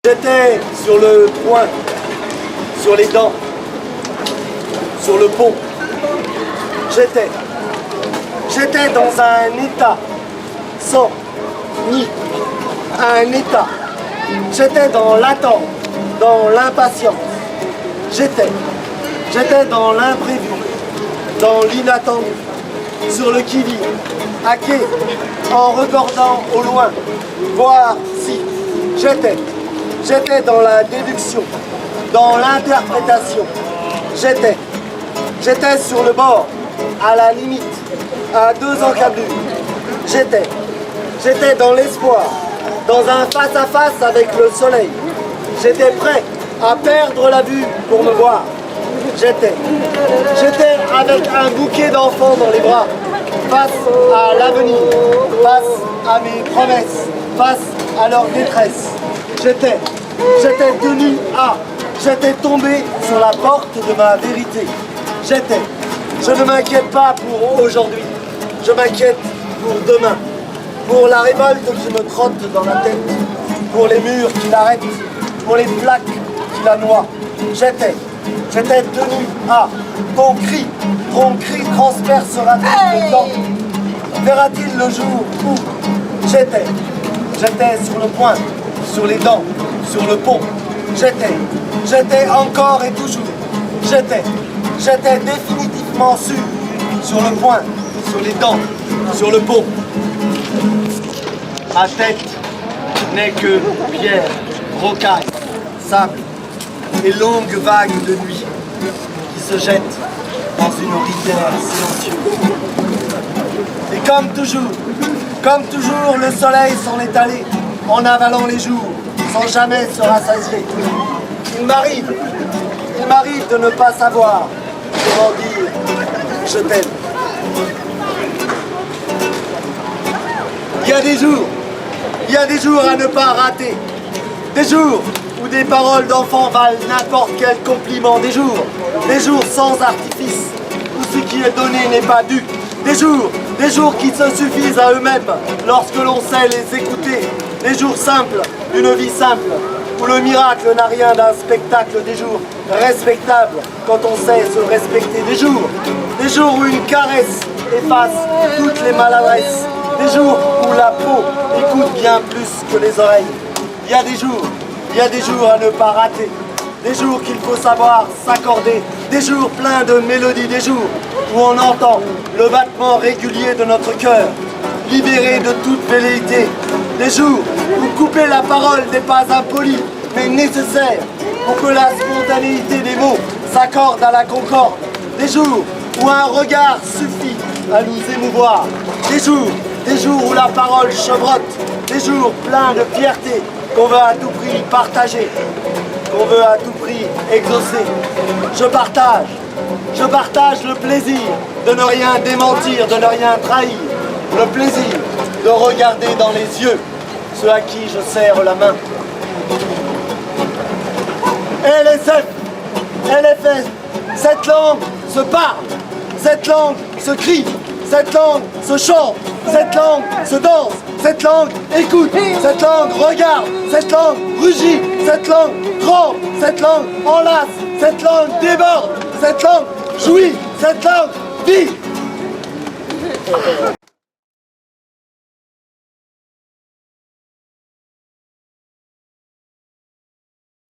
J'étais sur le point, sur les dents, sur le pont. J'étais dans un état sans ni un état. J'étais dans l'attente, dans l'impatience. J'étais dans l'imprévu, dans l'inattendu, sur le qui-vive, à quai, en regardant au loin, voir si. J'étais dans la déduction, dans l'interprétation. J'étais sur le bord, à la limite, à deux encablures. J'étais dans l'espoir, dans un face-à-face avec le soleil. J'étais prêt à perdre la vue pour me voir. J'étais avec un bouquet d'enfants dans les bras, face à l'avenir, face à mes promesses, face à leur détresse. J'étais tenu à, j'étais tombé sur la porte de ma vérité. Je ne m'inquiète pas pour aujourd'hui, je m'inquiète pour demain, pour la révolte qui me trotte dans la tête, pour les murs qui l'arrêtent, pour les plaques qui la noient. J'étais tenu à, ton cri transpercera-t-il le temps? Verra-t-il le jour où j'étais sur le point, sur les dents, sur le pont. J'étais encore et toujours. J'étais définitivement sûr, sur le point, sur les dents, sur le pont. Ma tête n'est que pierre, rocaille, sable et longues vagues de nuit qui se jettent dans une rivière silencieuse. Et comme toujours, le soleil s'en est allé en avalant les jours, sans jamais se rassasier. Il m'arrive de ne pas savoir comment dire « je t'aime ». Il y a des jours à ne pas rater, des jours où des paroles d'enfants valent n'importe quel compliment, des jours sans artifice, où ce qui est donné n'est pas dû, des jours qui se suffisent à eux-mêmes lorsque l'on sait les écouter, des jours simples, d'une vie simple, où le miracle n'a rien d'un spectacle, des jours respectables quand on sait se respecter, des jours où une caresse efface toutes les maladresses, des jours où la peau écoute bien plus que les oreilles. Il y a des jours à ne pas rater, des jours qu'il faut savoir s'accorder, des jours pleins de mélodies, des jours où on entend le battement régulier de notre cœur, libéré de toute velléité, des jours où couper la parole n'est pas impoli, mais nécessaire pour que la spontanéité des mots s'accorde à la concorde, des jours où un regard suffit à nous émouvoir, des jours où la parole chevrotte, des jours pleins de fierté qu'on veut à tout prix partager, qu'on veut à tout prix exaucer. Je partage le plaisir de ne rien démentir, de ne rien trahir, le plaisir de regarder dans les yeux ceux à qui je serre la main. LSF, cette langue se parle, cette langue se crie, cette langue se chante, cette langue se danse, cette langue écoute, cette langue regarde, cette langue rugit, cette langue tremble, cette langue enlace, cette langue déborde, cette langue jouit, cette langue vit.